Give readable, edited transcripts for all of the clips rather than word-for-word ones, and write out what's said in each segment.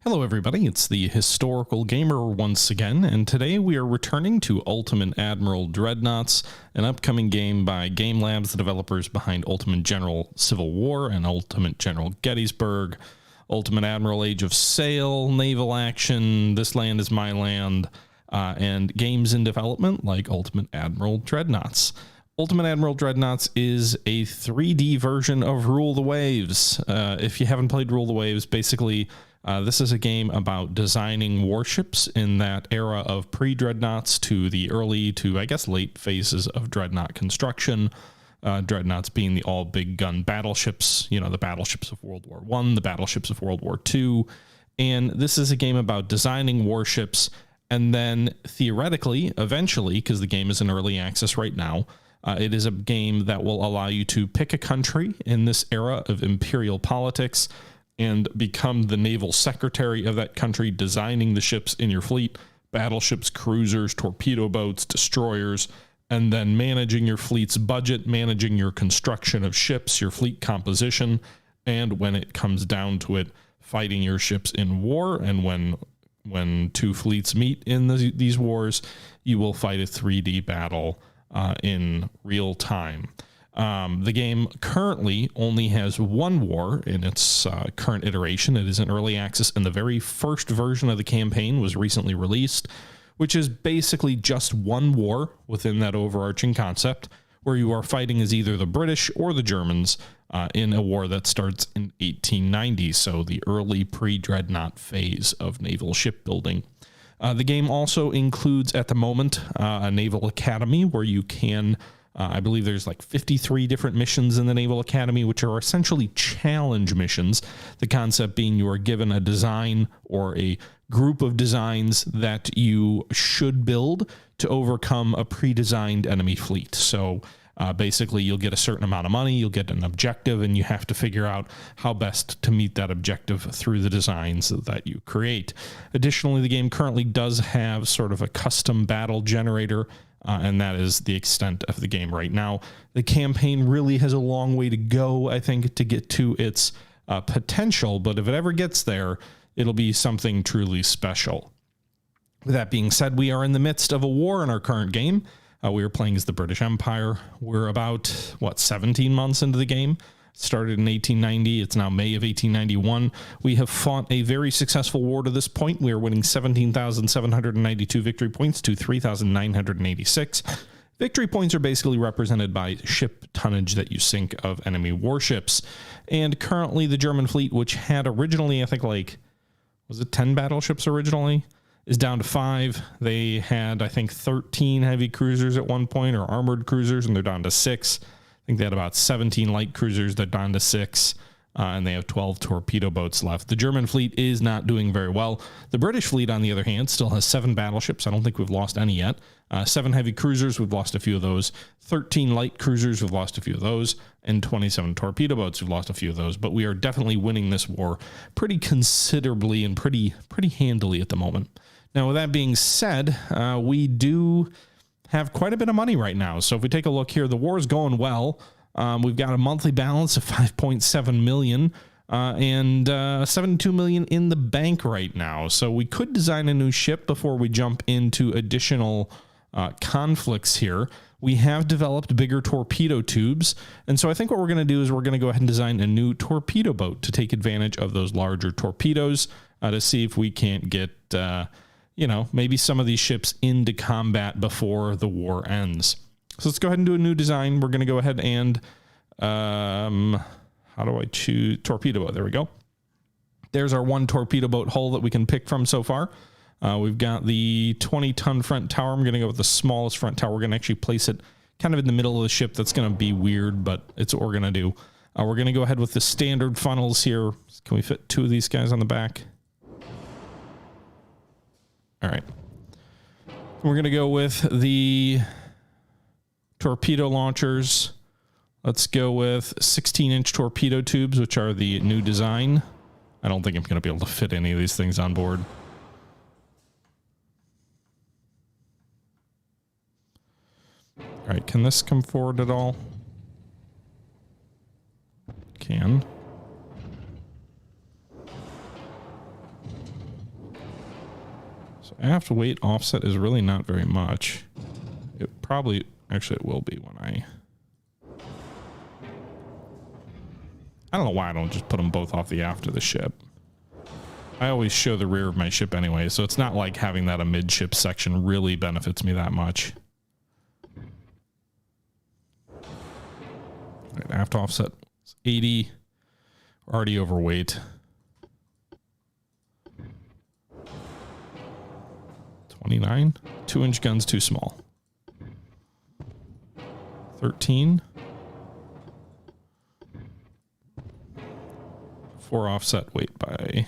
Hello everybody, it's the Historical Gamer once again, and today we are returning to Ultimate Admiral Dreadnoughts, an upcoming game by Game Labs, the developers behind Ultimate General Civil War and Ultimate General Gettysburg, Ultimate Admiral Age of Sail, Naval Action, This Land is My Land, and games in development like Ultimate Admiral Dreadnoughts. Ultimate Admiral Dreadnoughts is a 3D version of Rule the Waves. If you haven't played Rule the Waves, basically this is a game about designing warships in that era of pre-Dreadnoughts to the early to, I guess, late phases of Dreadnought construction. Dreadnoughts being the all big gun battleships, you know, the battleships of World War I, the battleships of World War II. And this is a game about designing warships and then theoretically, eventually, because the game is in early access right now, it is a game that will allow you to pick a country in this era of imperial politics and become the naval secretary of that country, designing the ships in your fleet, battleships, cruisers, torpedo boats, destroyers, and then managing your fleet's budget, managing your construction of ships, your fleet composition, and when it comes down to it, fighting your ships in war. And when two fleets meet in these wars, you will fight a 3D battle in real time. The game currently only has one war in its current iteration. It is in early access, and the very first version of the campaign was recently released, which is basically just one war within that overarching concept, where you are fighting as either the British or the Germans in a war that starts in 1890, so the early pre-Dreadnought phase of naval shipbuilding. The game also includes, at the moment, a Naval Academy where you can... I believe there's like 53 different missions in the Naval Academy, which are essentially challenge missions. The concept being you are given a design or a group of designs that you should build to overcome a pre-designed enemy fleet. So basically you'll get a certain amount of money, you'll get an objective, and you have to figure out how best to meet that objective through the designs that you create. Additionally, the game currently does have sort of a custom battle generator, and that is the extent of the game right now. The campaign really has a long way to go, I think, to get to its potential, but if it ever gets there, it'll be something truly special. With that being said, we are in the midst of a war in our current game. We are playing as the British Empire. We're about, 17 months into the game. Started in 1890. It's now May of 1891. We have fought a very successful war to this point. We are winning 17,792 victory points to 3,986. Victory points are basically represented by ship tonnage that you sink of enemy warships. And currently the German fleet, which had originally, I think, was it 10 battleships originally, is down to 5. They had, I think, 13 heavy cruisers at one point, or armored cruisers, and they're down to 6. I think they had about 17 light cruisers. They're down to 6, and they have 12 torpedo boats left. The German fleet is not doing very well. The British fleet, on the other hand, still has 7 battleships. I don't think we've lost any yet. 7 heavy cruisers, we've lost a few of those. 13 light cruisers, we've lost a few of those. And 27 torpedo boats, we've lost a few of those. But we are definitely winning this war pretty considerably and pretty handily at the moment. Now, with that being said, we do have quite a bit of money right now. So if we take a look here, the war is going well. We've got a monthly balance of 5.7 million and 72 million in the bank right now. So we could design a new ship before we jump into additional conflicts here. We have developed bigger torpedo tubes. And so I think what we're going to do is we're going to go ahead and design a new torpedo boat to take advantage of those larger torpedoes to see if we can't get... maybe some of these ships into combat before the war ends. So let's go ahead and do a new design. We're going to go ahead and, how do I choose? Torpedo boat. There we go. There's our one torpedo boat hull that we can pick from so far. We've got the 20-ton front tower. I'm going to go with the smallest front tower. We're going to actually place it kind of in the middle of the ship. That's going to be weird, but it's what we're going to do. We're going to go ahead with the standard funnels here. Can we fit 2 of these guys on the back? All right. We're going to go with the torpedo launchers. Let's go with 16-inch torpedo tubes, which are the new design. I don't think I'm going to be able to fit any of these things on board. All right. Can this come forward at all? Can. So aft weight offset is really not very much. It probably, actually it will be when I don't know why I don't just put them both off the aft of the ship. I always show the rear of my ship anyway, so it's not like having that amidship section really benefits me that much. Right, aft offset 80. We're already overweight. 29. 2-inch guns too small. 13. 4 offset weight by.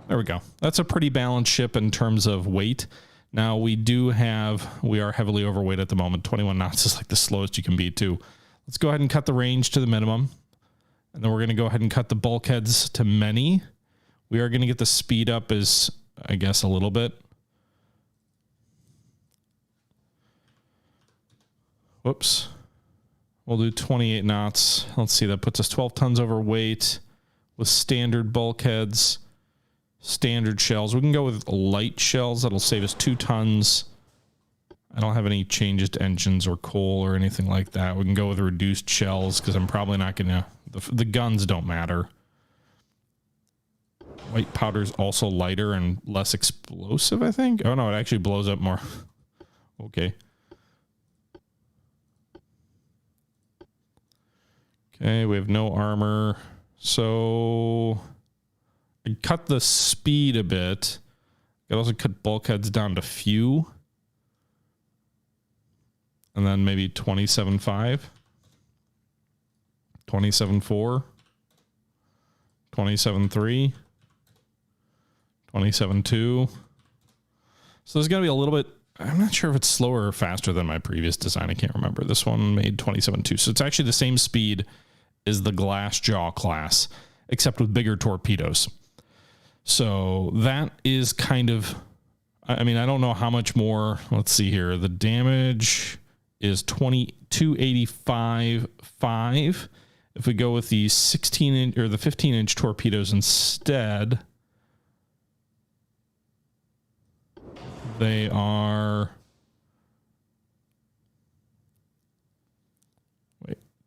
There we go. That's a pretty balanced ship in terms of weight. Now we are heavily overweight at the moment. 21 knots is like the slowest you can be too. Let's go ahead and cut the range to the minimum. And then we're going to go ahead and cut the bulkheads to many. We are going to get the speed up as, I guess, a little bit. Whoops. We'll do 28 knots. Let's see, that puts us 12 tons overweight with standard bulkheads, standard shells. We can go with light shells. That'll save us 2 tons. I don't have any changes to engines or coal or anything like that. We can go with reduced shells because I'm probably not going to... The guns don't matter. White powder is also lighter and less explosive, I think. Oh, no, it actually blows up more. Okay. Okay, we have no armor. So I cut the speed a bit. I also cut bulkheads down to few. And then maybe 27.5, 27.4, 27.3, 27.2. So there's going to be a little bit, I'm not sure if it's slower or faster than my previous design. I can't remember. This one made 27.2. So it's actually the same speed as the Glassjaw class, except with bigger torpedoes. So that is kind of, I mean, I don't know how much more. Let's see here. The damage is 285.5. If we go with the 16-inch or the 15-inch torpedoes instead, they are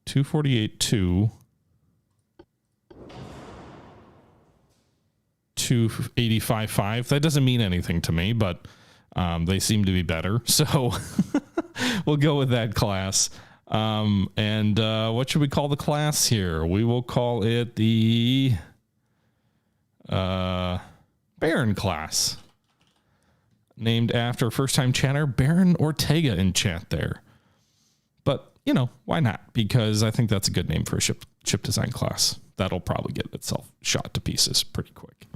248.2, 285.5. That doesn't mean anything to me, but they seem to be better. So we'll go with that class. And what should we call the class here? We will call it the Baron class. Named after first-time chatter, Baron Ortega in chat there. But, you know, why not? Because I think that's a good name for a ship design class. That'll probably get itself shot to pieces pretty quick.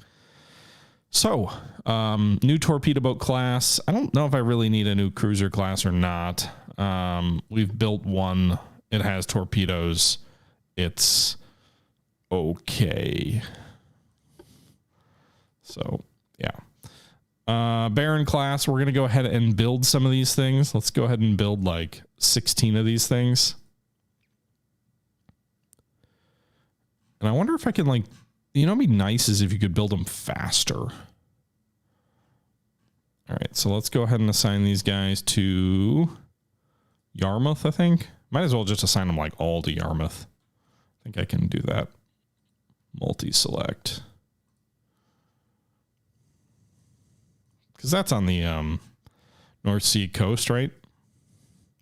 So, new torpedo boat class. I don't know if I really need a new cruiser class or not. We've built one. It has torpedoes. It's okay. So, yeah. Baron class, we're going to go ahead and build some of these things. Let's go ahead and build like 16 of these things. And I wonder if I can, like, you know, what'd be nice is if you could build them faster. All right, so let's go ahead and assign these guys to Yarmouth, I think. Might as well just assign them like all to Yarmouth. I think I can do that. Multi-select. Because that's on the North Sea coast, right?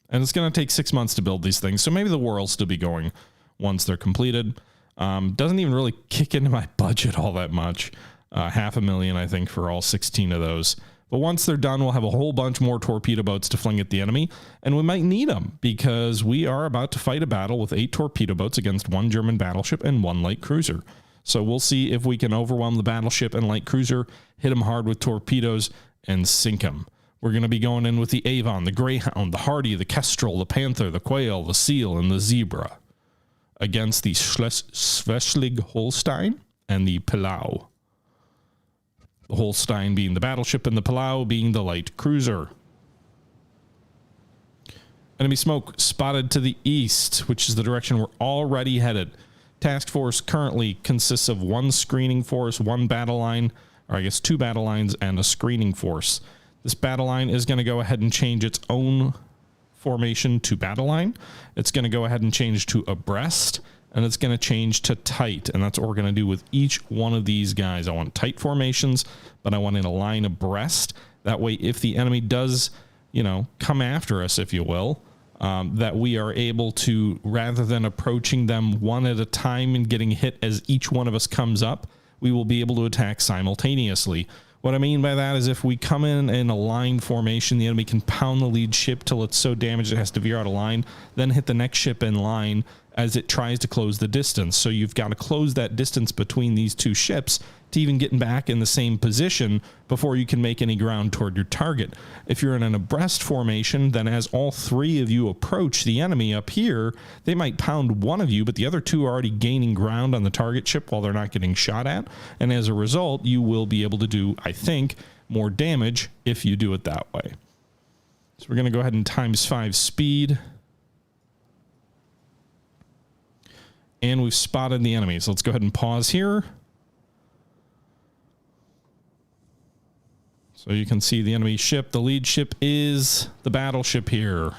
And it's going to take 6 months to build these things. So maybe the war will still be going once they're completed. Doesn't even really kick into my budget all that much. $500,000, I think, for all 16 of those. But once they're done, we'll have a whole bunch more torpedo boats to fling at the enemy. And we might need them because we are about to fight a battle with 8 torpedo boats against 1 German battleship and 1 light cruiser. So we'll see if we can overwhelm the battleship and light cruiser, hit them hard with torpedoes, and sink them. We're going to be going in with the Avon, the Greyhound, the Hardy, the Kestrel, the Panther, the Quail, the Seal, and the Zebra against the Schleswig-Holstein and the Pillau. The Holstein being the battleship and the Pillau being the light cruiser. Enemy smoke spotted to the east, which is the direction we're already headed. Task force currently consists of one screening force, one battle line, or I guess 2 battle lines and a screening force. This battle line is going to go ahead and change its own formation to battle line. It's going to go ahead and change to abreast, and it's going to change to tight. And that's what we're going to do with each one of these guys. I want tight formations, but I want in a line abreast. That way, if the enemy does, you know, come after us, if you will, that we are able to, rather than approaching them one at a time and getting hit as each one of us comes up, we will be able to attack simultaneously. What I mean by that is if we come in a line formation, the enemy can pound the lead ship till it's so damaged it has to veer out of line, then hit the next ship in line as it tries to close the distance. So you've got to close that distance between these 2 ships to even get back in the same position before you can make any ground toward your target. If you're in an abreast formation, then as all 3 of you approach the enemy up here, they might pound one of you, but the other 2 are already gaining ground on the target ship while they're not getting shot at. And as a result, you will be able to do, I think, more damage if you do it that way. So we're going to go ahead and ×5 speed. And we've spotted the enemy. So let's go ahead and pause here. So you can see the enemy ship. The lead ship is the battleship here.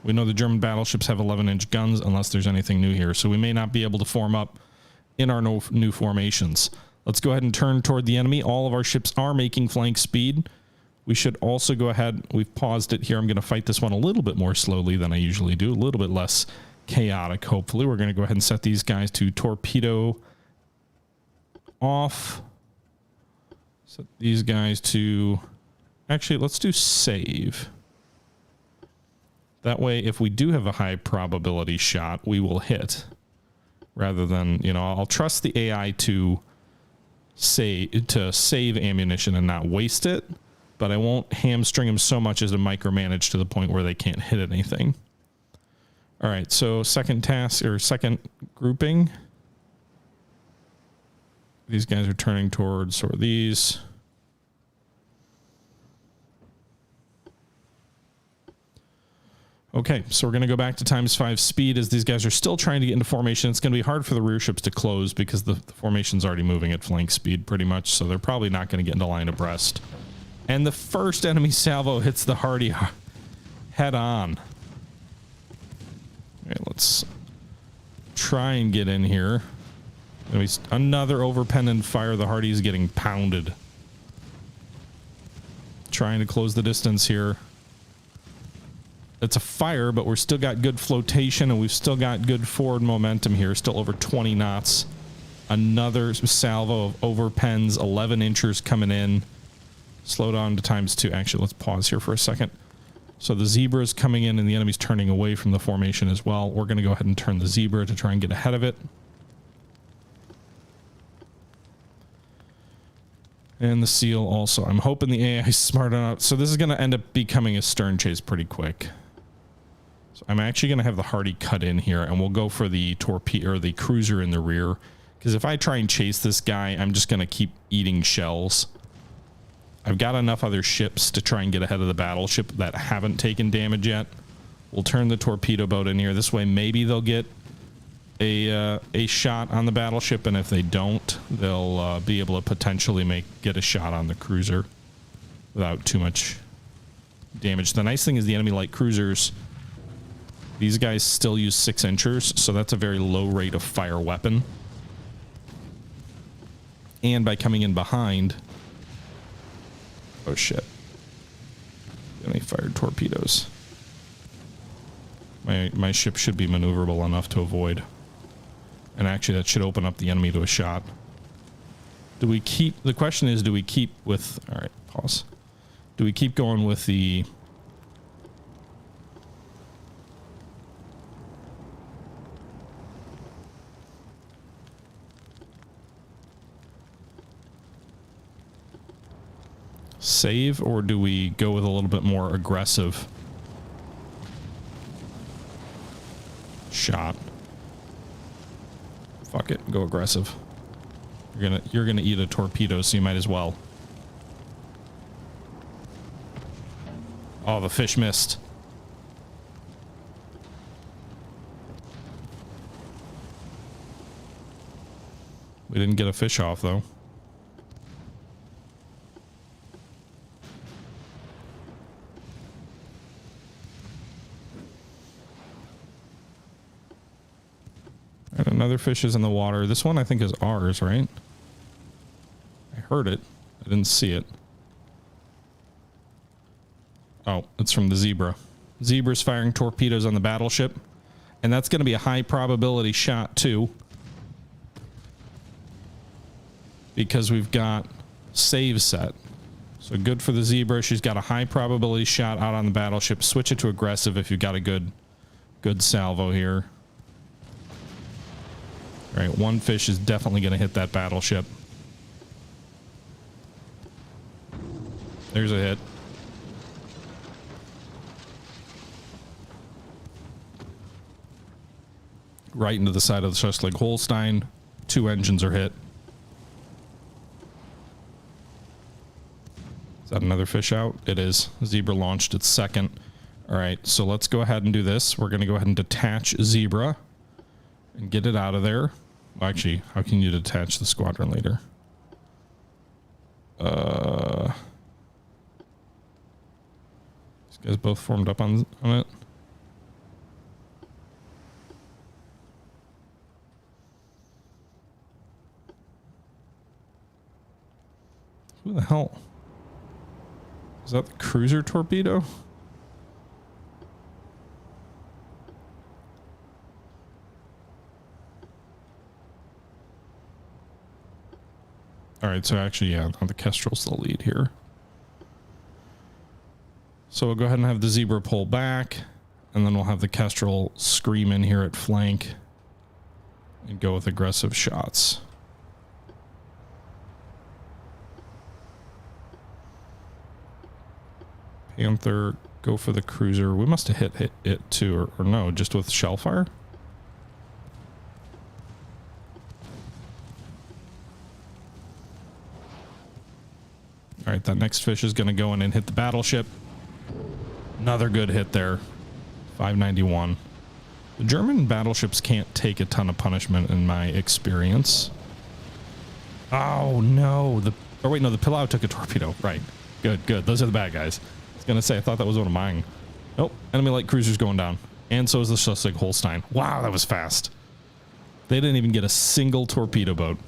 We know the German battleships have 11-inch guns unless there's anything new here. So we may not be able to form up in our new formations. Let's go ahead and turn toward the enemy. All of our ships are making flank speed. We should also go ahead. We've paused it here. I'm going to fight this one a little bit more slowly than I usually do. A little bit less chaotic, hopefully. We're going to go ahead and set these guys to torpedo off. Set these guys to... Actually, let's do save. That way, if we do have a high probability shot, we will hit. Rather than, you know, I'll trust the AI to save ammunition and not waste it, but I won't hamstring them so much as to micromanage to the point where they can't hit anything. All right, so second task, or second grouping. These guys are turning towards sort of these. Okay, so we're going to go back to ×5 speed as these guys are still trying to get into formation. It's going to be hard for the rear ships to close because the formation's already moving at flank speed pretty much, so they're probably not going to get into line abreast. And the first enemy salvo hits the Hardy head on. Okay, let's try and get in here. Another overpennant fire. The Hardy is getting pounded. Trying to close the distance here. It's a fire, but we're still got good flotation and we've still got good forward momentum here. Still over 20 knots. Another salvo of overpens, 11 inchers coming in. Slow down to ×2. Actually, let's pause here for a second. So the Zebra is coming in and the enemy's turning away from the formation as well. We're going to go ahead and turn the Zebra to try and get ahead of it. And the Seal also. I'm hoping the AI is smart enough. So this is going to end up becoming a stern chase pretty quick. So I'm actually going to have the Hardy cut in here and we'll go for the torpedo or the cruiser in the rear. Because if I try and chase this guy, I'm just going to keep eating shells. I've got enough other ships to try and get ahead of the battleship that haven't taken damage yet. We'll turn the torpedo boat in here. This way, maybe they'll get a shot on the battleship, and if they don't, they'll be able to potentially get a shot on the cruiser without too much damage. The nice thing is the enemy light cruisers, these guys still use 6 inchers, so that's a very low rate of fire weapon. And by coming in behind... Oh shit. Enemy fired torpedoes. My ship should be maneuverable enough to avoid. And actually that should open up the enemy to a shot. Do we keep... The question is, do we keep with... Alright, pause. Do we keep going with the... save, or do we go with a little bit more aggressive shot? Fuck it, go aggressive. You're gonna eat a torpedo, so you might as well. Oh, the fish missed. We didn't get a fish off, though. And another fish is in the water. This one I think is ours, right? I heard it. I didn't see it. Oh, it's from the Zebra. Zebra's firing torpedoes on the battleship. And that's going to be a high probability shot too. Because we've got save set. So good for the Zebra. She's got a high probability shot out on the battleship. Switch it to aggressive if you've got a good salvo here. All right, one fish is definitely going to hit that battleship. There's a hit. Right into the side of the Schleswig-Holstein. 2 engines are hit. Is that another fish out? It is. Zebra launched its second. All right, so let's go ahead and do this. We're going to go ahead and detach Zebra and get it out of there. Well, actually, how can you detach the squadron leader? These guys both formed up on it. Who the hell? Is that the cruiser torpedo? All right, so actually, yeah, the Kestrel's the lead here. So we'll go ahead and have the Zebra pull back, and then we'll have the Kestrel scream in here at flank and go with aggressive shots. Panther, go for the cruiser. We must have hit it too, or no, just with shellfire. All right, that next fish is going to go in and hit the battleship. Another good hit there. 591. The German battleships can't take a ton of punishment in my experience. Oh no, the Pillau took a torpedo. Right. Good. Those are the bad guys. I was gonna say, I thought that was one of mine. Nope. Enemy light cruiser's going down. And so is the Schleswig-Holstein. Wow, that was fast. They didn't even get a single torpedo boat.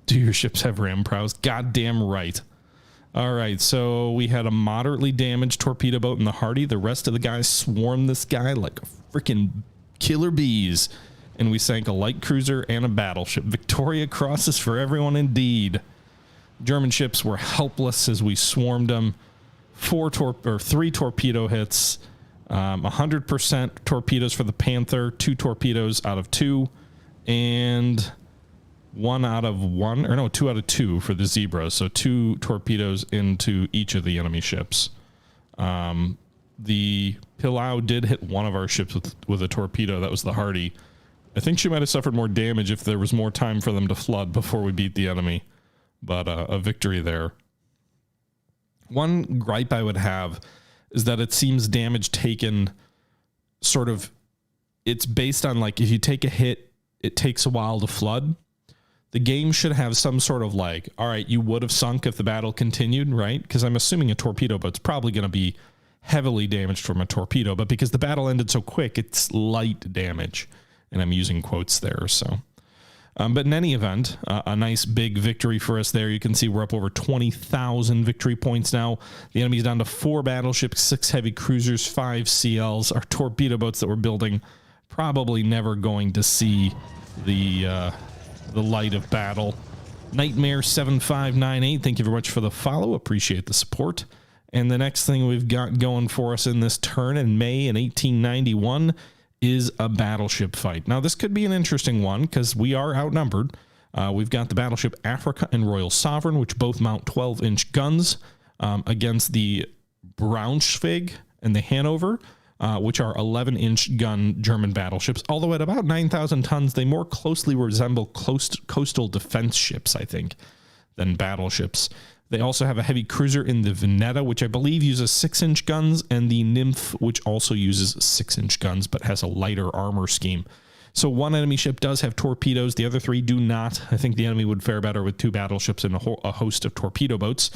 Do your ships have ram prows? Goddamn right. All right, so we had a moderately damaged torpedo boat in the Hardy. The rest of the guys swarmed this guy like freaking killer bees. And we sank a light cruiser and a battleship. Victoria crosses for everyone indeed. German ships were helpless as we swarmed them. 3 torpedo hits. 100% torpedoes for the Panther. 2 torpedoes out of 2. And 1 out of 1, or no, 2 out of 2 for the Zebra. So 2 torpedoes into each of the enemy ships. The Pillau did hit one of our ships with a torpedo. That was the Hardy. I think she might have suffered more damage if there was more time for them to flood before we beat the enemy. But a victory there. One gripe I would have is that it seems damage taken sort of, it's based on like if you take a hit, it takes a while to flood. The game should have some sort of like, all right, you would have sunk if the battle continued, right? Because I'm assuming a torpedo boat's probably going to be heavily damaged from a torpedo, but because the battle ended so quick, it's light damage. And I'm using quotes there, so. But in any event, a nice big victory for us there. You can see we're up over 20,000 victory points now. The enemy's down to 4 battleships, 6 heavy cruisers, 5 CLs. Our torpedo boats that we're building probably never going to see the light of battle. Nightmare 7598, thank you very much for the follow. Appreciate the support. And the next thing we've got going for us in this turn in May in 1891 is a battleship fight. Now, this could be an interesting one because we are outnumbered. We've got the battleship Africa and Royal Sovereign, which both mount 12-inch guns against the Braunschweig and the Hanover, which are 11-inch gun German battleships. Although at about 9,000 tons, they more closely resemble coastal defense ships, I think, than battleships. They also have a heavy cruiser in the Veneta, which I believe uses 6-inch guns, and the Nymph, which also uses 6-inch guns, but has a lighter armor scheme. So one enemy ship does have torpedoes. The other 3 do not. I think the enemy would fare better with 2 battleships and a host of torpedo boats.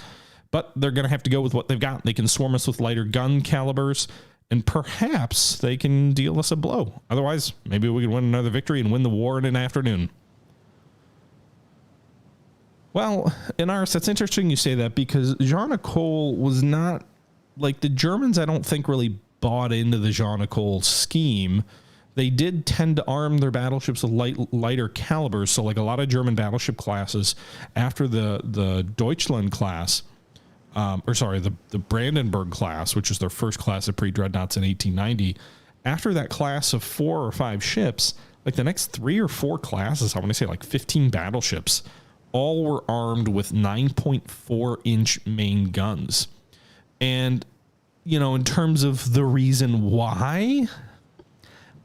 But they're going to have to go with what they've got. They can swarm us with lighter gun calibers, and perhaps they can deal us a blow. Otherwise, maybe we can win another victory and win the war in an afternoon. Well, Inaris, that's interesting you say that, because Jean Nicole was not, like, the Germans I don't think really bought into the Jean Nicole scheme. They did tend to arm their battleships with lighter calibers, so like a lot of German battleship classes after the Deutschland class, the Brandenburg class, which was their first class of pre-dreadnoughts in 1890, after that class of 4 or 5 ships, like the next 3 or 4 classes, I want to say like 15 battleships, all were armed with 9.4-inch main guns. And, you know, in terms of the reason why,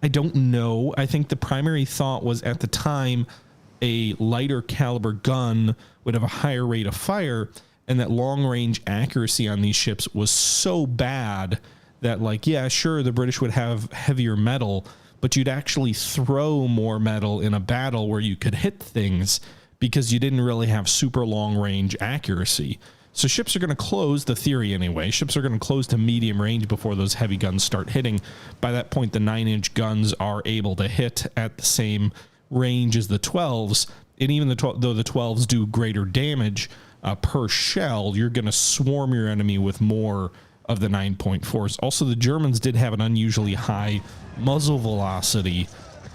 I don't know. I think the primary thought was at the time a lighter caliber gun would have a higher rate of fire, and that long range accuracy on these ships was so bad that, like, yeah, sure, the British would have heavier metal, but you'd actually throw more metal in a battle where you could hit things because you didn't really have super long range accuracy. So ships are going to close, the theory anyway, ships are going to close to medium range before those heavy guns start hitting. By that point, the 9-inch guns are able to hit at the same range as the 12s. And even though the 12s do greater damage per shell, you're going to swarm your enemy with more of the 9.4s. Also, the Germans did have an unusually high muzzle velocity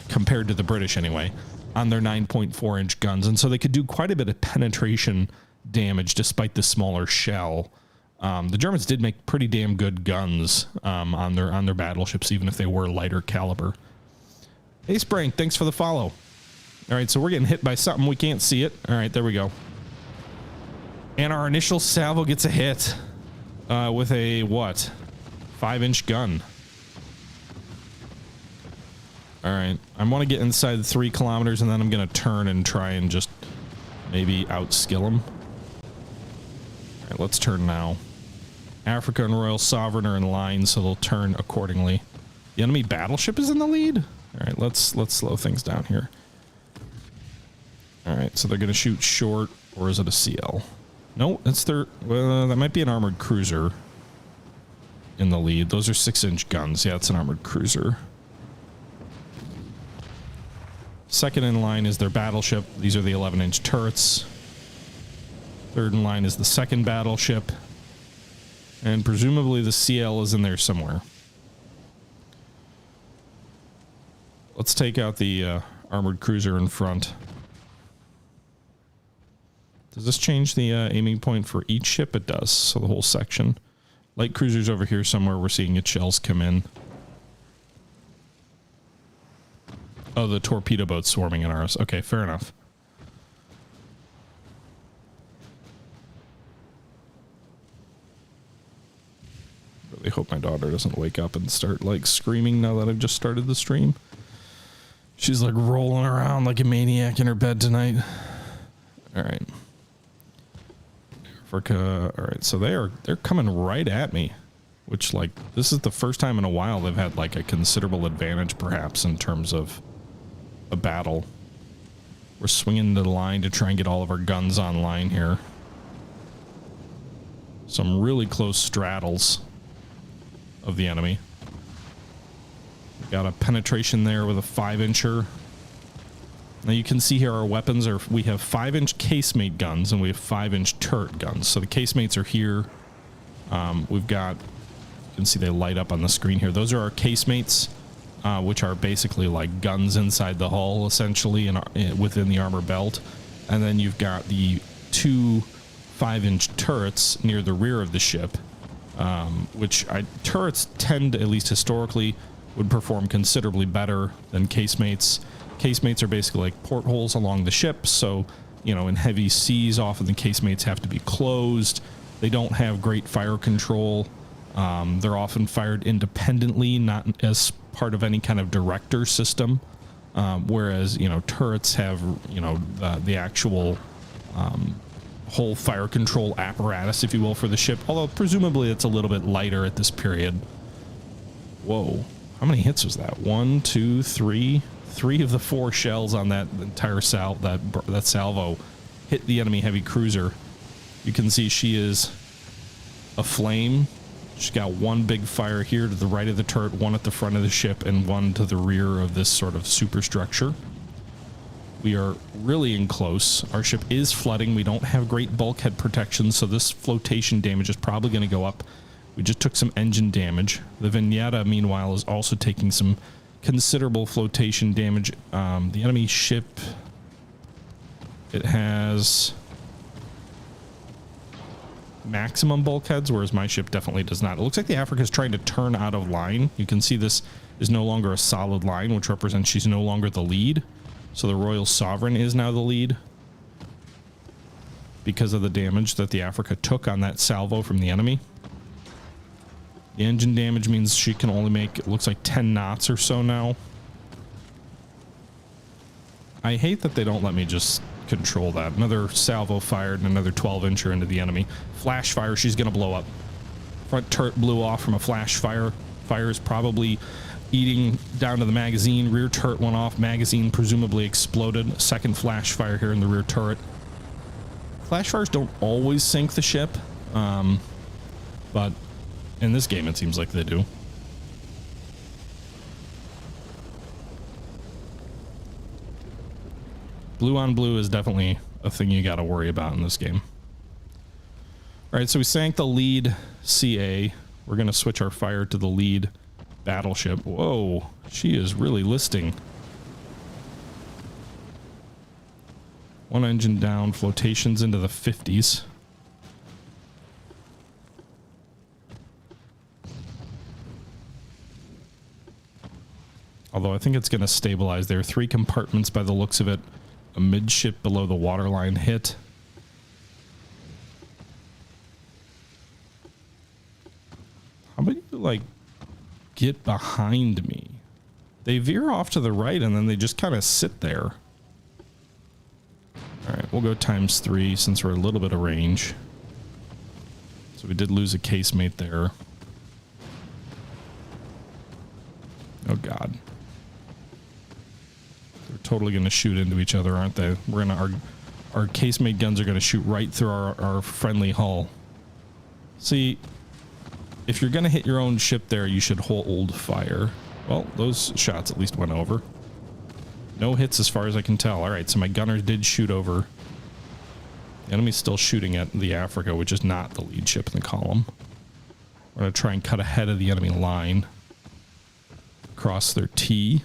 compared to the British anyway on their 9.4-inch guns. And so they could do quite a bit of penetration damage despite the smaller shell. The Germans did make pretty damn good guns on their battleships, even if they were lighter caliber. Hey, Sprank, thanks for the follow. All right, so we're getting hit by something. We can't see it. All right, there we go. And our initial salvo gets a hit with a, what, 5-inch gun. All right, I want to get inside the 3 kilometers, and then I'm going to turn and try and just maybe outskill them. All right, let's turn now. Africa and Royal Sovereign are in line, so they'll turn accordingly. The enemy battleship is in the lead. All right, let's slow things down here. All right, so they're going to shoot short, or is it a CL? No, it's their, well, that might be an armored cruiser in the lead. Those are 6-inch guns. Yeah, it's an armored cruiser. Second in line is their battleship. These are the 11-inch turrets. Third in line is the second battleship. And presumably the CL is in there somewhere. Let's take out the armored cruiser in front. Does this change the aiming point for each ship? It does. So the whole section. Light cruisers over here somewhere. We're seeing its shells come in. Oh, the torpedo boat's swarming in ours. Okay, fair enough. Really hope my daughter doesn't wake up and start, like, screaming now that I've just started the stream. She's, like, rolling around like a maniac in her bed tonight. All right. Africa. All right, so they're coming right at me, which, like, this is the first time in a while they've had, like, a considerable advantage, perhaps, in terms of a battle. We're swinging the line to try and get all of our guns online here. Some really close straddles of the enemy. We got a penetration there with a 5-incher. Now you can see here our weapons are, we have 5-inch casemate guns and we have 5-inch turret guns. So the casemates are here. We've got, you can see they light up on the screen here. Those are our casemates. Which are basically like guns inside the hull, essentially, within the armor belt. And then you've got the 2 5-inch turrets near the rear of the ship, which turrets tend, at least historically, would perform considerably better than casemates. Casemates are basically like portholes along the ship, so, you know, in heavy seas, often the casemates have to be closed. They don't have great fire control. They're often fired independently, not as part of any kind of director system, whereas, you know, turrets have, you know, the actual whole fire control apparatus, if you will, for the ship. Although presumably it's a little bit lighter at this period. Whoa. How many hits was that? 1, 2, 3. 3 of the 4 shells on that entire that salvo hit the enemy heavy cruiser. You can see she is aflame. She's got one big fire here to the right of the turret, one at the front of the ship, and one to the rear of this sort of superstructure. We are really in close. Our ship is flooding. We don't have great bulkhead protection, so this flotation damage is probably going to go up. We just took some engine damage. The Vignetta, meanwhile, is also taking some considerable flotation damage. The enemy ship, it has maximum bulkheads, whereas my ship definitely does not. It looks like the Africa is trying to turn out of line. You can see this is no longer a solid line, which represents she's no longer the lead. So the Royal Sovereign is now the lead because of the damage that the Africa took on that salvo from the enemy. The engine damage means she can only make, it looks like 10 knots or so now. I hate that they don't let me just control that. Another salvo fired and another 12-incher into the enemy. Flash fire, she's going to blow up. Front turret blew off from a flash fire. Fire is probably eating down to the magazine. Rear turret went off. Magazine presumably exploded. Second flash fire here in the rear turret. Flash fires don't always sink the ship, but in this game it seems like they do. Blue on blue is definitely a thing you got to worry about in this game. All right, so we sank the lead CA. We're going to switch our fire to the lead battleship. Whoa, she is really listing. One engine down, flotations into the 50s. Although I think it's going to stabilize there. 3 compartments by the looks of it. A midship below the waterline hit. How about you, like, get behind me? They veer off to the right and then they just kind of sit there. All right, we'll go ×3 since we're a little bit of range. So we did lose a casemate there. Oh, God. They're totally going to shoot into each other, aren't they? We're going to, our casemate guns are going to shoot right through our friendly hull. See, if you're going to hit your own ship there, you should hold fire. Well, those shots at least went over. No hits as far as I can tell. All right, so my gunner did shoot over. The enemy's still shooting at the Africa, which is not the lead ship in the column. We're going to try and cut ahead of the enemy line. Cross their T.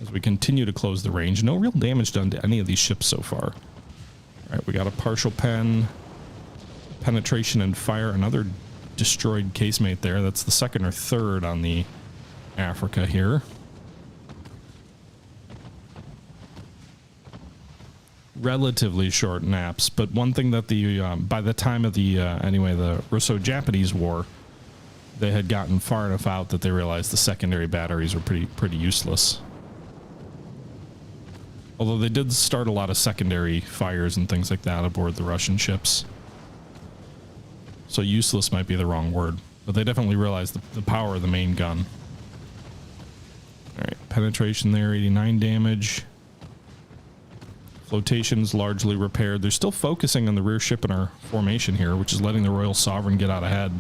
As we continue to close the range. No real damage done to any of these ships so far. All right, we got a partial penetration and fire. Another destroyed casemate there. That's the second or third on the Africa here. Relatively short naps, but one thing that the by the time of the anyway, the Russo-Japanese War, they had gotten far enough out that they realized the secondary batteries were pretty useless. Although they did start a lot of secondary fires and things like that aboard the Russian ships. So useless might be the wrong word, but they definitely realized the power of the main gun. All right, penetration there, 89 damage. Flotation's largely repaired. They're still focusing on the rear ship in our formation here, which is letting the Royal Sovereign get out ahead.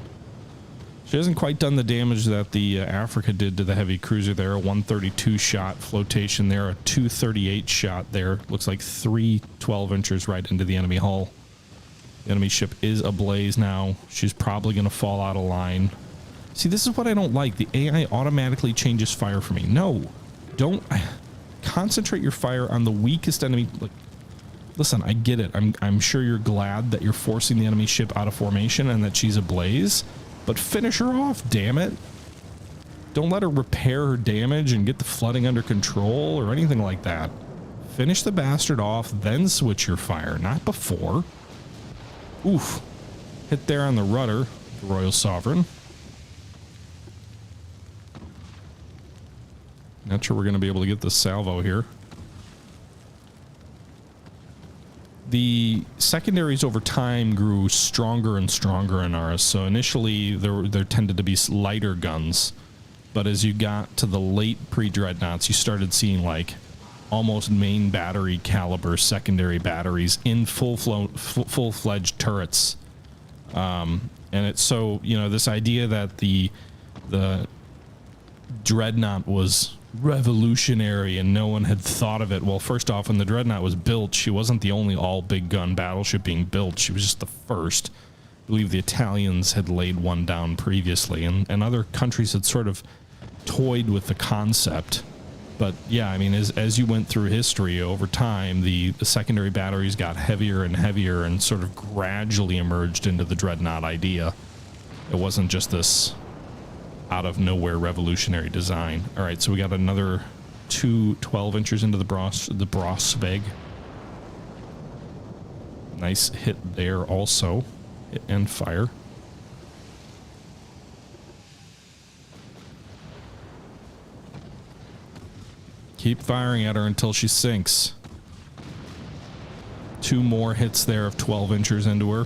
She hasn't quite done the damage that the Africa did to the heavy cruiser there. A 132 shot flotation there, a 238 shot there. Looks like 3 12-inchers right into the enemy hull. The enemy ship is ablaze now. She's probably going to fall out of line. See, this is what I don't like. The AI automatically changes fire for me. No, don't concentrate your fire on the weakest enemy. Like, listen, I get it. I'm sure you're glad that you're forcing the enemy ship out of formation and that she's ablaze. But finish her off, damn it. Don't let her repair her damage and get the flooding under control or anything like that. Finish the bastard off, then switch your fire, not before. Oof. Hit there on the rudder, the Royal Sovereign. Not sure we're going to be able to get the salvo here. the secondaries over time grew stronger and stronger in ours. So initially there tended to be lighter guns, but as you got to the late pre-dreadnoughts, you started seeing like almost main battery caliber secondary batteries in full-fledged turrets. And it's so, you know, this idea that the Dreadnought was revolutionary and no one had thought of it. Well, first off, when the Dreadnought was built, she wasn't the only all big gun battleship being built. She was just the first. I believe the Italians had laid one down previously, and other countries had sort of toyed with the concept. But yeah, I mean, as you went through history over time, the secondary batteries got heavier and heavier and sort of gradually emerged into the Dreadnought idea. It wasn't just this out of nowhere revolutionary design. All right, so we got another 12 inches into the Braunschweig. Nice hit there also. Hit and fire. Keep firing at her until she sinks. 2 more hits there of 12 inches into her.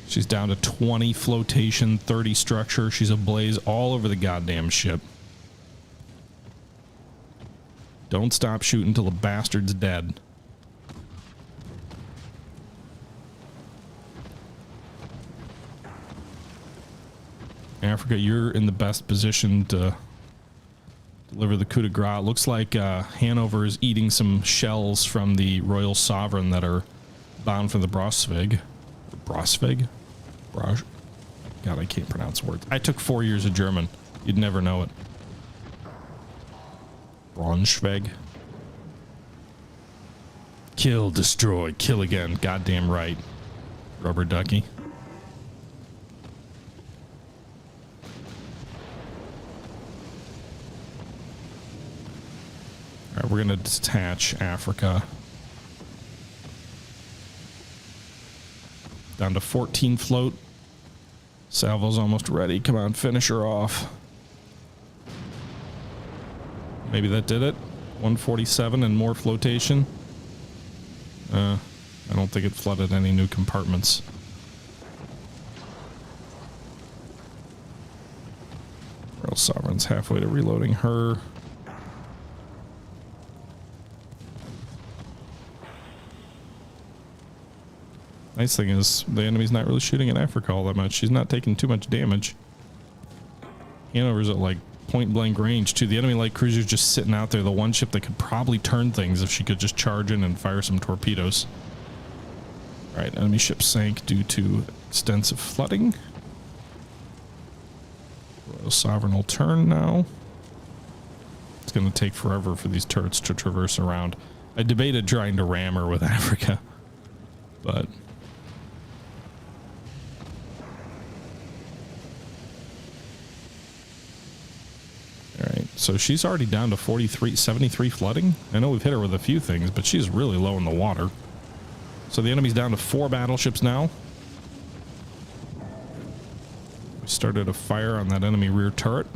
She's down to 20 flotation, 30 structure. She's ablaze all over the goddamn ship. Don't stop shooting until the bastard's dead. Africa, you're in the best position to deliver the coup de grace. It looks like Hanover is eating some shells from the Royal Sovereign that are bound for the Braunschweig. Braunschweig? God, I can't pronounce words. I took 4 years of German. You'd never know it. Braunschweig. Kill, destroy, kill again. Goddamn right. Rubber ducky. All right, we're going to detach Africa. Down to 14 float. Salvo's almost ready. Come on, finish her off. Maybe that did it. 147 and more flotation. I don't think it flooded any new compartments. Royal Sovereign's halfway to reloading her. Nice thing is the enemy's not really shooting at Africa all that much. She's not taking too much damage. Hanover's at like point blank range too. The enemy light cruiser's just sitting out there. The one ship that could probably turn things if she could just charge in and fire some torpedoes. All right, enemy ship sank due to extensive flooding. Royal Sovereign will turn now. It's going to take forever for these turrets to traverse around. I debated trying to ram her with Africa, but so she's already down to 73 flooding. I know we've hit her with a few things, but she's really low in the water. So the enemy's down to 4 battleships now. We started a fire on that enemy rear turret.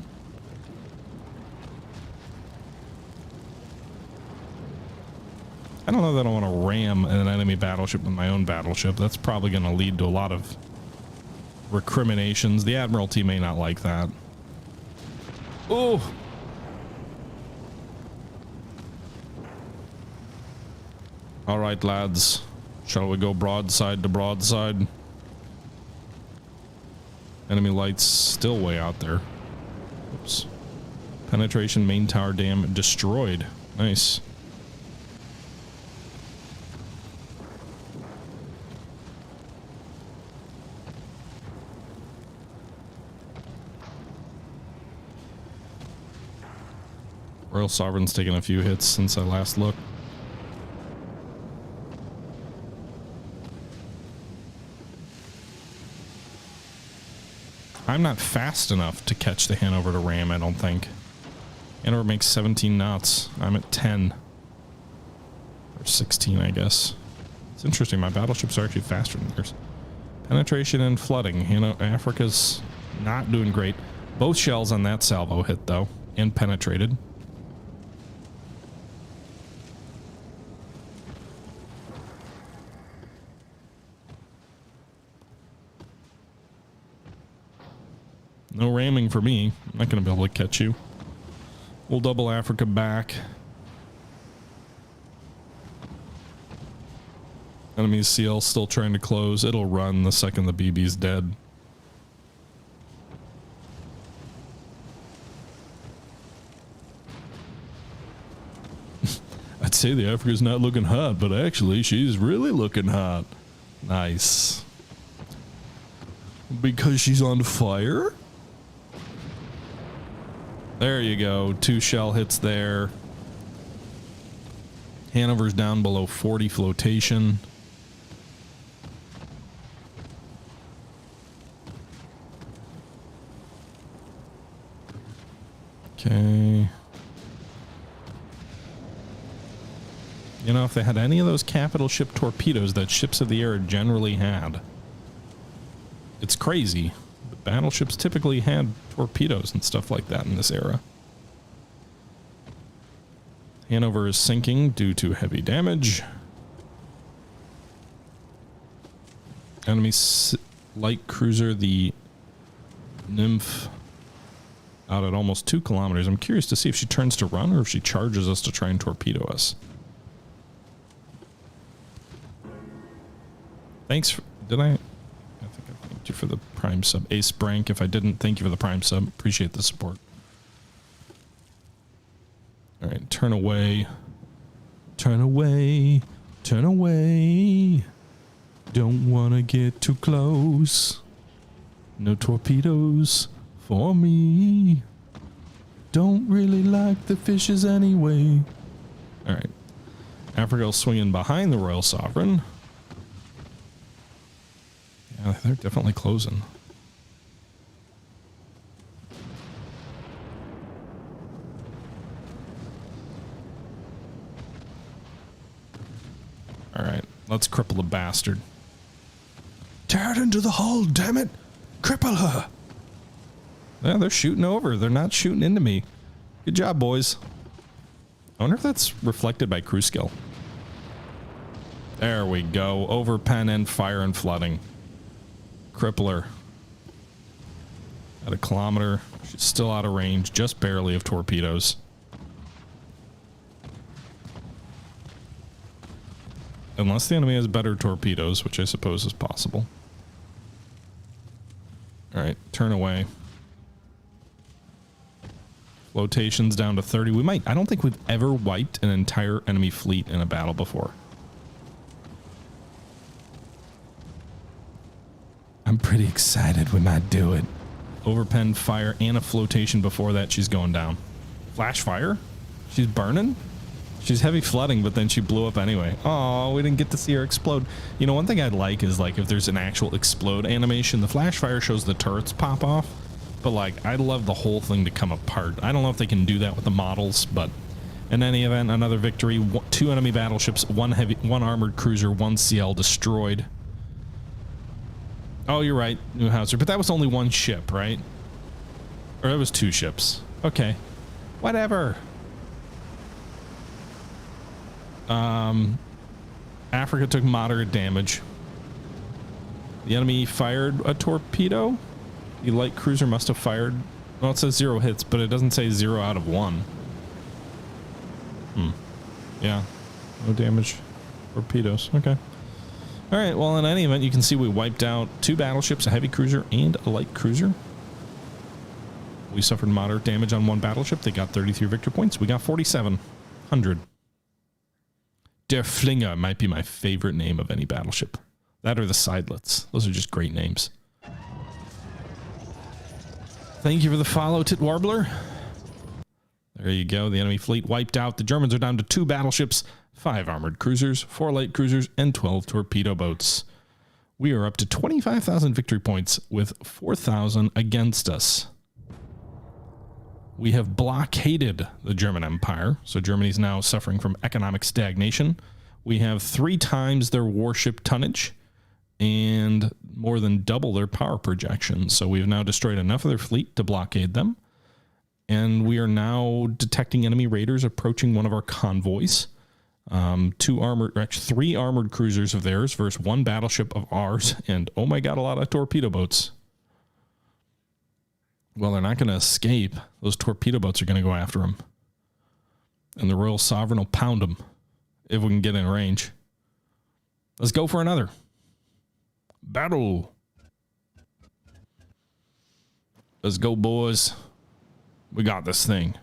I don't know that I want to ram an enemy battleship with my own battleship. That's probably going to lead to a lot of recriminations. The Admiralty may not like that. Oh! All right, lads. Shall we go broadside to broadside? Enemy lights still way out there. Oops. Penetration, main tower dam destroyed. Nice. Royal Sovereign's taken a few hits since I last looked. I'm not fast enough to catch the Hanover to ram, I don't think. Hanover makes 17 knots. I'm at 10. Or 16, I guess. It's interesting, my battleships are actually faster than theirs. Penetration and flooding. Africa's not doing great. Both shells on that salvo hit, though, and penetrated. No ramming for me. I'm not going to be able to catch you. We'll double Africa back. Enemy CL still trying to close. It'll run the second the BB's dead. I'd say the Africa's not looking hot, but actually she's really looking hot. Nice. Because she's on fire? There you go. 2 shell hits there. Hanover's down below 40 flotation. Okay. You know, if they had any of those capital ship torpedoes that ships of the era generally had, it's crazy. But battleships typically had torpedoes and stuff like that in this era. Hanover is sinking due to heavy damage. Enemy light cruiser, the Nymph, out at almost 2 kilometers. I'm curious to see if she turns to run or if she charges us to try and torpedo us. Thanks for, did I think I thanked you for the prime sub. Ace Brank, if I didn't, thank you for the prime sub. Appreciate the support. All right, turn away. Turn away. Turn away. Don't want to get too close. No torpedoes for me. Don't really like the fishes anyway. All right. Africa swinging behind the Royal Sovereign. Yeah, they're definitely closing. All right, let's cripple the bastard. Tear it into the hull, damn it! Cripple her! Yeah, they're shooting over. They're not shooting into me. Good job, boys. I wonder if that's reflected by crew skill. There we go. Over pen and fire and flooding. Crippler. At 1 kilometer. She's still out of range, just barely of torpedoes. Unless the enemy has better torpedoes, which I suppose is possible. Alright, turn away. Flotation's down to 30. We might, I don't think we've ever wiped an entire enemy fleet in a battle before. I'm pretty excited we might do it. Overpen fire and a flotation before that, she's going down. Flash fire? She's burning? She's heavy flooding, but then she blew up anyway. Oh, we didn't get to see her explode. You know, one thing I'd like is, like, if there's an actual explode animation. The flash fire shows the turrets pop off, but, like, I'd love the whole thing to come apart. I don't know if they can do that with the models, but in any event, another victory. 2 enemy battleships, 1 armored cruiser, 1 CL destroyed. Oh, you're right, Neuhauser, but that was only 1 ship, right? Or it was 2 ships. Okay. Whatever. Africa took moderate damage. The enemy fired a torpedo. The light cruiser must have fired. Well, it says 0 hits, but it doesn't say 0 out of 1. Yeah. No damage. Torpedoes. Okay. All right. Well, in any event, you can see we wiped out 2 battleships, a heavy cruiser, and a light cruiser. We suffered moderate damage on 1 battleship. They got 33 victory points. We got 4,700. Der Flinger might be my favorite name of any battleship. That or the Seidlitz. Those are just great names. Thank you for the follow, Tit Warbler. There you go. The enemy fleet wiped out. The Germans are down to 2 battleships, 5 armored cruisers, 4 light cruisers, and 12 torpedo boats. We are up to 25,000 victory points with 4,000 against us. We have blockaded the German Empire, so Germany's now suffering from economic stagnation. We have 3 times their warship tonnage and more than double their power projection. So we've now destroyed enough of their fleet to blockade them. And we are now detecting enemy raiders approaching one of our convoys. 3 armored cruisers of theirs versus 1 battleship of ours. And oh my god, a lot of torpedo boats. Well, they're not going to escape. Those torpedo boats are going to go after them. And the Royal Sovereign will pound them if we can get in range. Let's go for another. Battle. Let's go, boys. We got this thing.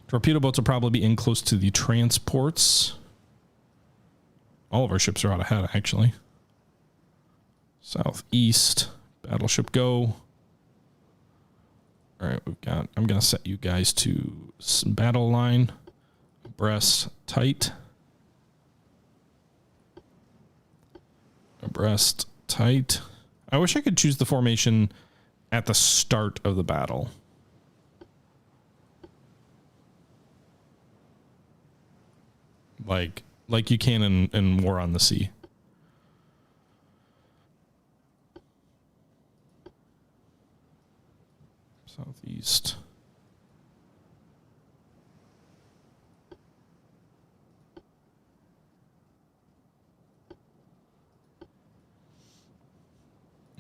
Torpedo boats will probably be in close to the transports. All of our ships are out ahead, actually. Southeast. Battleship go. All right, we've got... I'm going to set you guys to some battle line. Abreast tight. Abreast tight. I wish I could choose the formation at the start of the battle. Like you can in War on the Sea. Southeast.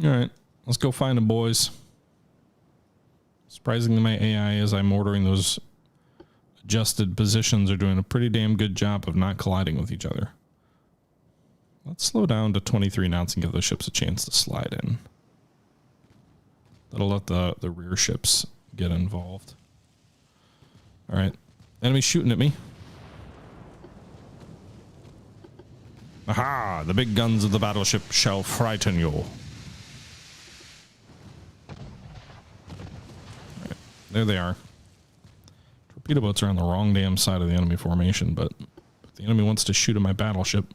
All right, let's go find them, boys. Surprisingly, my AI, as I'm ordering those adjusted positions, are doing a pretty damn good job of not colliding with each other. Let's slow down to 23 knots and give those ships a chance to slide in. That'll let the rear ships get involved. All right, enemy shooting at me. Aha! The big guns of the battleship shall frighten you. There they are. Torpedo boats are on the wrong damn side of the enemy formation, but if the enemy wants to shoot at my battleship,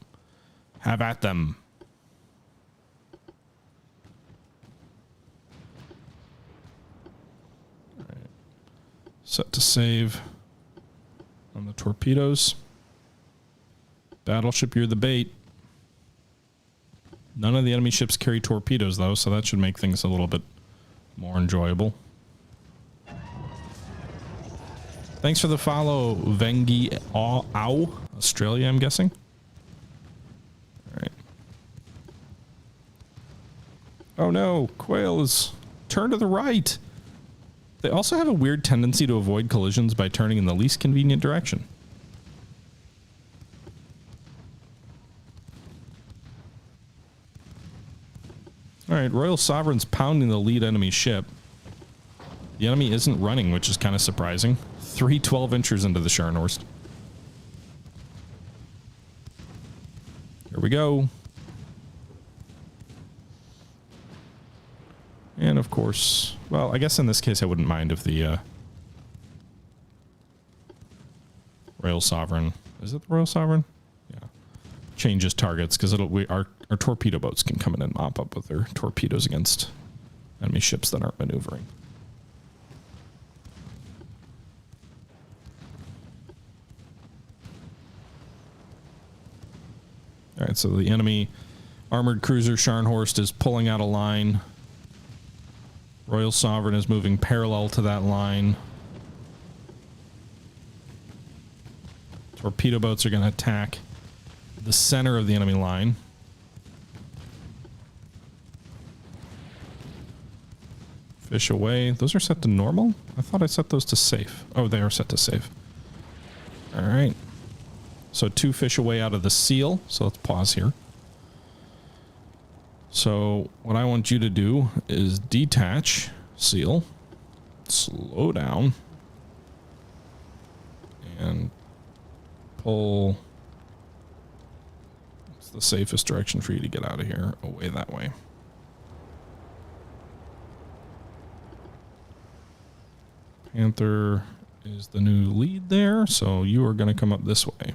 have at them. All right. Set to save on the torpedoes. Battleship, you're the bait. None of the enemy ships carry torpedoes, though, so that should make things a little bit more enjoyable. Thanks for the follow, Vengi Au, Australia, I'm guessing. All right. Oh no, Quail is turned to the right. They also have a weird tendency to avoid collisions by turning in the least convenient direction. All right, Royal Sovereign's pounding the lead enemy ship. The enemy isn't running, which is kind of surprising. 3 12-inchers into the Scharnhorst. Here we go. And of course, well, I guess in this case I wouldn't mind if the Royal Sovereign, is it the Royal Sovereign? Yeah. Changes targets, because our torpedo boats can come in and mop up with their torpedoes against enemy ships that aren't maneuvering. All right, so the enemy armored cruiser Scharnhorst is pulling out a line. Royal Sovereign is moving parallel to that line. Torpedo boats are going to attack the center of the enemy line. Fish away. Those are set to normal? I thought I set those to safe. Oh, they are set to safe. All right. So 2 fish away out of the seal. So let's pause here. So what I want you to do is detach seal, slow down, and pull. It's the safest direction for you to get out of here, away that way. Panther is the new lead there, so you are going to come up this way.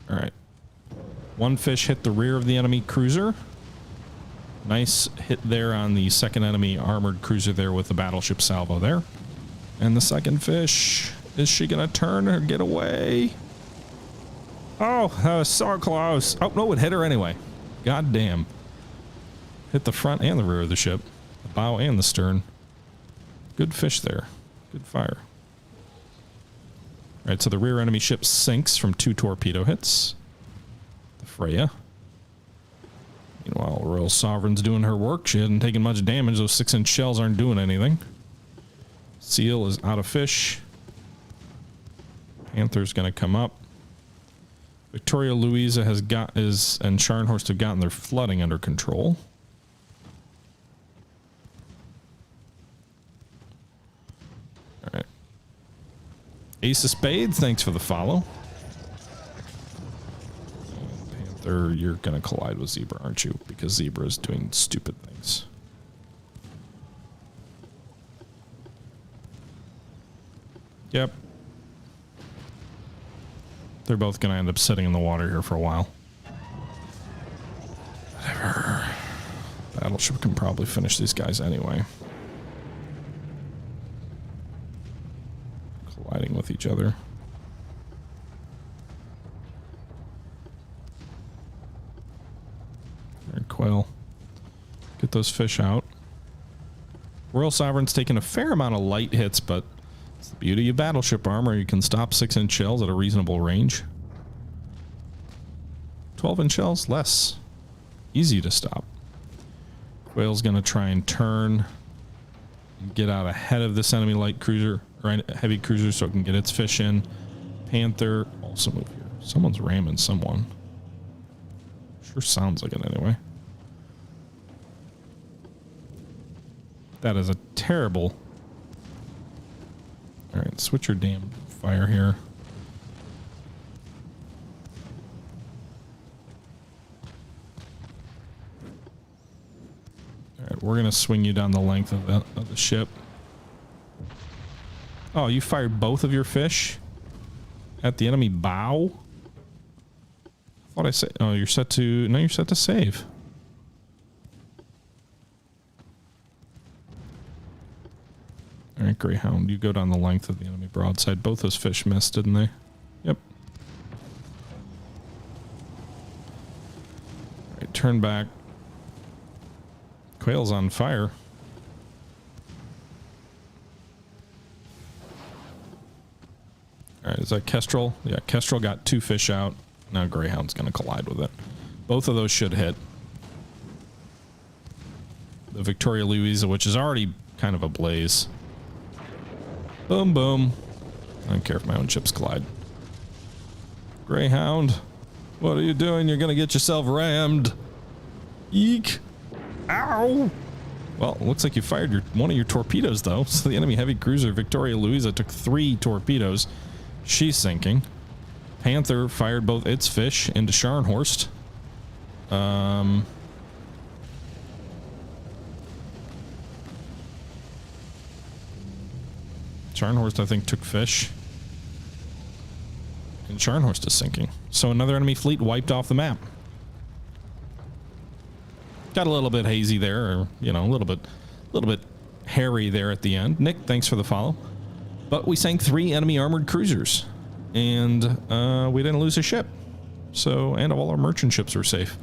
All right. 1 fish hit the rear of the enemy cruiser. Nice hit there on the second enemy armored cruiser there with the battleship salvo there. And the second fish, is she going to turn or get away? Oh, that was so close. Oh, no, it hit her anyway. God damn. Hit the front and the rear of the ship. The bow and the stern. Good fish there. Good fire. All right, so the rear enemy ship sinks from 2 torpedo hits. The Freya. Meanwhile, Royal Sovereign's doing her work. She hasn't taken much damage. Those 6-inch shells aren't doing anything. Seal is out of fish. Panther's going to come up. Victoria Louisa and Scharnhorst have gotten their flooding under control. All right. Ace of Spades, thanks for the follow. Panther, you're going to collide with Zebra, aren't you? Because Zebra is doing stupid things. Yep. They're both going to end up sitting in the water here for a while. Whatever. Battleship can probably finish these guys anyway. Colliding with each other. Alright, Quail. Get those fish out. Royal Sovereign's taking a fair amount of light hits, but it's the beauty of battleship armor. You can stop 6-inch shells at a reasonable range. 12-inch shells, less easy to stop. Quail's going to try and turn and get out ahead of this enemy light cruiser, or heavy cruiser, so it can get its fish in. Panther also move here. Someone's ramming someone. Sure sounds like it anyway. That is a terrible... Alright, switch your damn fire here. Alright, we're gonna swing you down the length of the ship. Oh, you fired both of your fish at the enemy bow? I thought I said... Oh, you're set to... No, you're set to save. Alright, Greyhound, you go down the length of the enemy broadside. Both those fish missed, didn't they? Yep. Alright, turn back. Quail's on fire. Alright, is that Kestrel? Yeah, Kestrel got 2 fish out. Now Greyhound's going to collide with it. Both of those should hit. The Victoria Louisa, which is already kind of ablaze. Boom, boom. I don't care if my own ships collide. Greyhound, what are you doing? You're going to get yourself rammed. Eek. Ow. Well, it looks like you fired one of your torpedoes, though. So the enemy heavy cruiser Victoria Louisa took 3 torpedoes. She's sinking. Panther fired both its fish into Scharnhorst. Scharnhorst, I think, took fish. And Scharnhorst is sinking. So another enemy fleet wiped off the map. Got a little bit hazy there, or, you know, a little bit hairy there at the end. Nick, thanks for the follow. But we sank 3 enemy armored cruisers. And we didn't lose a ship. So, and all our merchant ships are safe.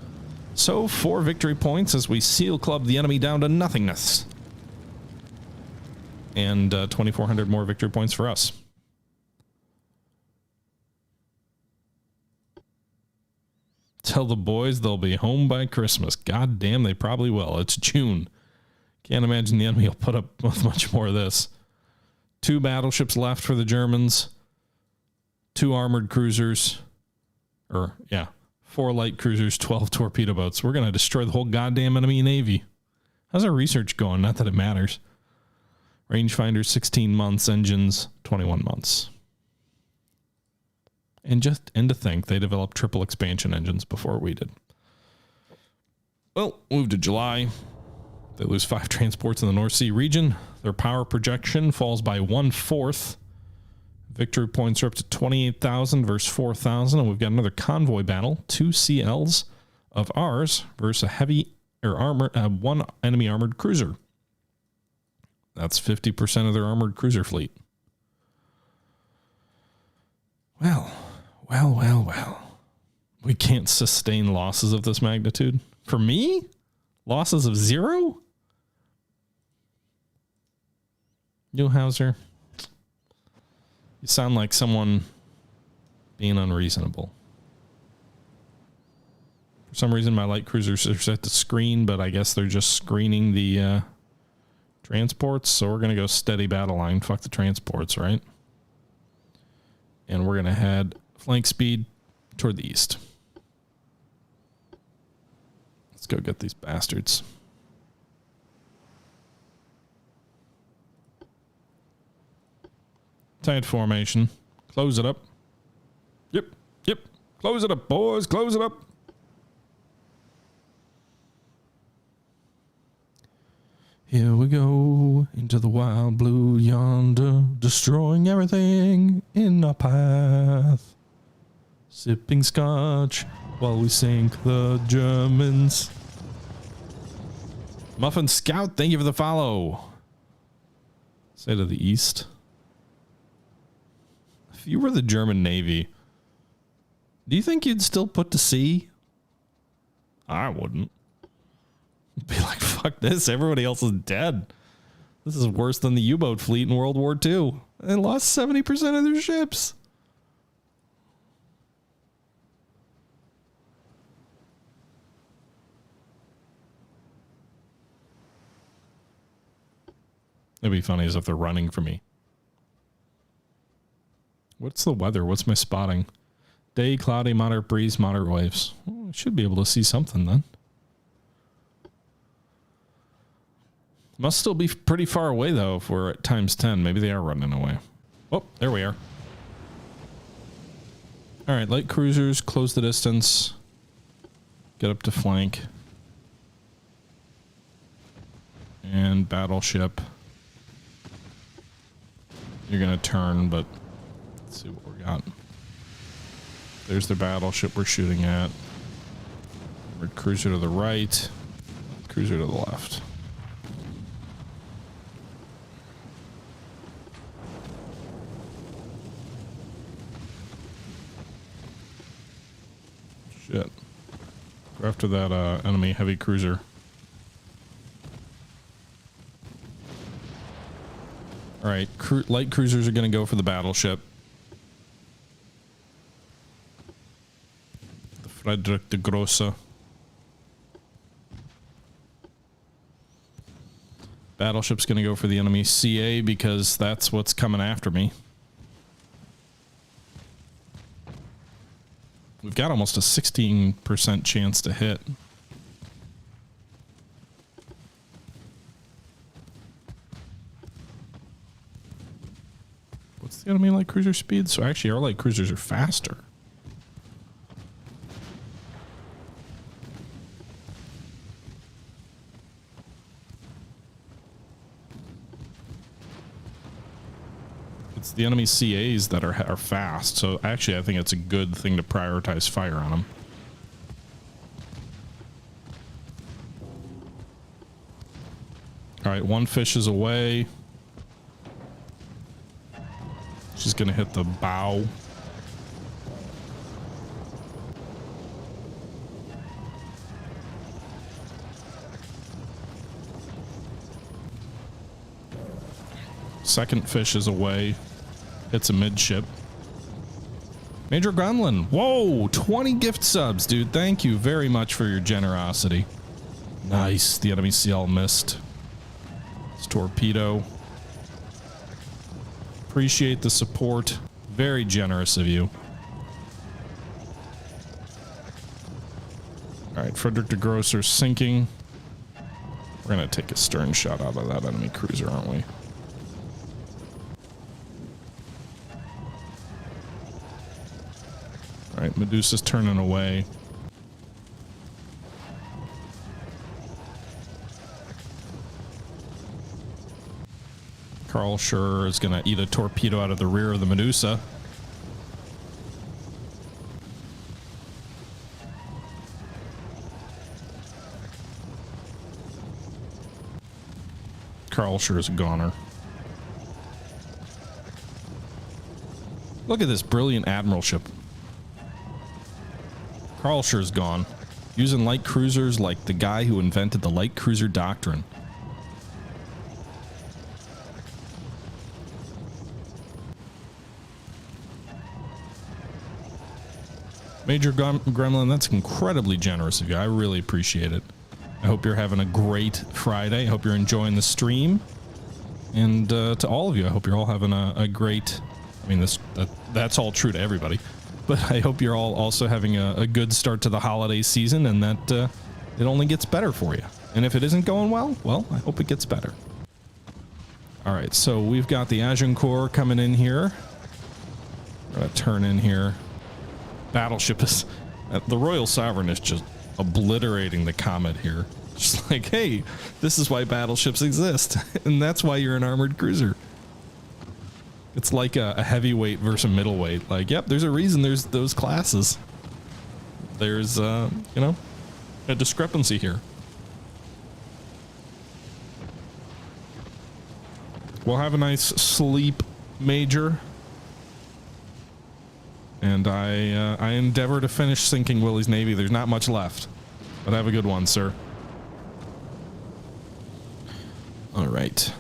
So, 4 victory points as we seal club the enemy down to nothingness. And 2,400 more victory points for us. Tell the boys they'll be home by Christmas. God damn, they probably will. It's June. Can't imagine the enemy will put up with much more of this. 2 battleships left for the Germans. 2 armored cruisers. Or, yeah, 4 light cruisers, 12 torpedo boats. We're going to destroy the whole goddamn enemy navy. How's our research going? Not that it matters. Rangefinders, 16 months. Engines, 21 months. And to think they developed triple expansion engines before we did. Well, move to July. They lose 5 transports in the North Sea region. Their power projection falls by 1/4. Victory points are up to 28,000 versus 4,000. And we've got another convoy battle. 2 CLs of ours versus a heavy or armor, 1 enemy armored cruiser. That's 50% of their armored cruiser fleet. Well. We can't sustain losses of this magnitude. For me? Losses of 0? Neuhauser, you sound like someone being unreasonable. For some reason, my light cruisers are set to screen, but I guess they're just screening the transports. So we're going to go steady battle line. Fuck the transports, right? And we're going to head flank speed toward the east. Let's go get these bastards. Tight formation. Close it up. Yep. Yep. Close it up, boys. Close it up. Here we go into the wild blue yonder, destroying everything in our path. Sipping scotch while we sink the Germans. Muffin Scout, thank you for the follow. Say to the east. If you were the German Navy, do you think you'd still put to sea? I wouldn't. Be like, fuck this, everybody else is dead. This is worse than the U-boat fleet in World War II. They lost 70% of their ships. It'd be funny as if they're running for me. What's the weather? What's my spotting? Day, cloudy, moderate breeze, moderate waves. Well, I should be able to see something then. Must still be pretty far away, though, if we're at times 10. Maybe they are running away. Oh, there we are. All right, light cruisers, close the distance. Get up to flank. And battleship. You're going to turn, but let's see what we got. There's the battleship we're shooting at. We're cruiser to the right, cruiser to the left. Shit. Go after that enemy heavy cruiser. All right, light cruisers are going to go for the battleship. The Frederick de Grosse. Battleship's going to go for the enemy CA because that's what's coming after me. We've got almost a 16% chance to hit. What's the enemy light cruiser speed? So actually our light cruisers are faster. It's the enemy CAs that are fast. So actually I think it's a good thing to prioritize fire on them. All right, one fish is away. She's gonna hit the bow. Second fish is away. Hits a midship. Major Gremlin. Whoa, 20 gift subs, dude. Thank you very much for your generosity. Nice. The enemy CL missed. It's Torpedo. Appreciate the support. Very generous of you. All right, Frederick de Grosser sinking. We're going to take a stern shot out of that enemy cruiser, aren't we? All right, Medusa's turning away. Carl Schur is going to eat a torpedo out of the rear of the Medusa. Carl Schur is a goner. Look at this brilliant Admiral ship. Carl Schur's gone. Using light cruisers like the guy who invented the light cruiser doctrine. Major Gremlin, that's incredibly generous of you. I really appreciate it. I hope you're having a great Friday. I hope you're enjoying the stream. And to all of you, I hope you're all having a great... I mean, that's all true to everybody. But I hope you're all also having a good start to the holiday season and that it only gets better for you. And if it isn't going well, I hope it gets better. All right, so we've got the Agincourt coming in here. We're going to turn in here. Battleship is... the Royal Sovereign is just obliterating the Comet here. Just like, hey, this is why battleships exist. And that's why you're an armored cruiser. It's like a heavyweight versus a middleweight. Like, yep, there's a reason there's those classes. There's, you know, a discrepancy here. We'll have a nice sleep, Major. And I endeavor to finish sinking Willie's Navy. There's not much left. But have a good one, sir. All right.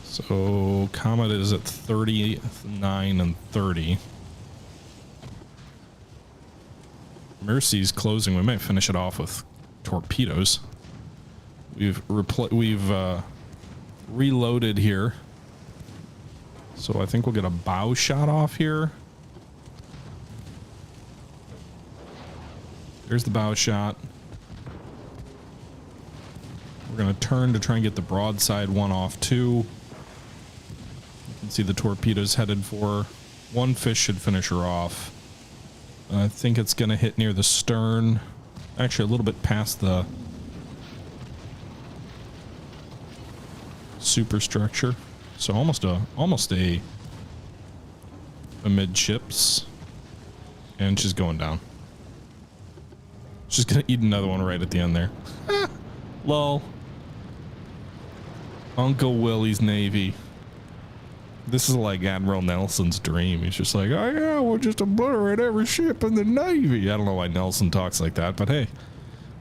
So Comet is at 39 and 30. Mercy's closing. We might finish it off with torpedoes. We've reloaded here. So I think we'll get a bow shot off here. There's the bow shot. We're going to turn to try and get the broadside one off too. You can see the torpedoes headed for. One fish should finish her off. I think it's going to hit near the stern. Actually, a little bit past the superstructure. So almost a amidships. And she's going down. She's going to eat another one right at the end there. Lol. Uncle Willie's Navy. This is like Admiral Nelson's dream. He's just like, oh yeah, we'll just obliterate every ship in the Navy. I don't know why Nelson talks like that, but hey.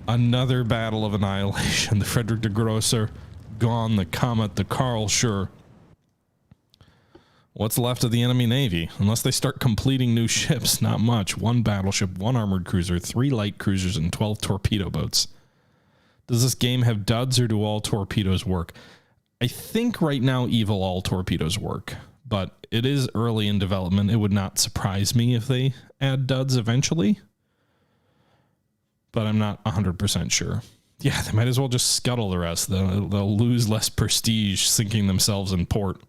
Another battle of annihilation. The Frederick the Grosser gone. The Comet, the Karlsruhe. What's left of the enemy Navy? Unless they start completing new ships, not much. 1 battleship, 1 armored cruiser, 3 light cruisers, and 12 torpedo boats. Does this game have duds or do all torpedoes work? I think right now, Evil, all torpedoes work, but it is early in development. It would not surprise me if they add duds eventually, but I'm not 100% sure. Yeah, they might as well just scuttle the rest. They'll lose less prestige sinking themselves in port.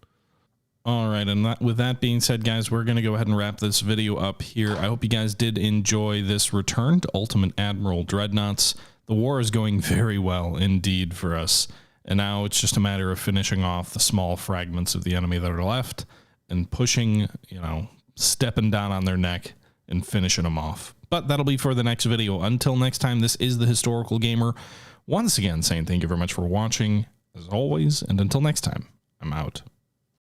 All right, and with that being said, guys, we're going to go ahead and wrap this video up here. I hope you guys did enjoy this return to Ultimate Admiral Dreadnoughts. The war is going very well indeed for us. And now it's just a matter of finishing off the small fragments of the enemy that are left and pushing, you know, stepping down on their neck and finishing them off. But that'll be for the next video. Until next time, this is the Historical Gamer. Once again, saying thank you very much for watching, as always. And until next time, I'm out.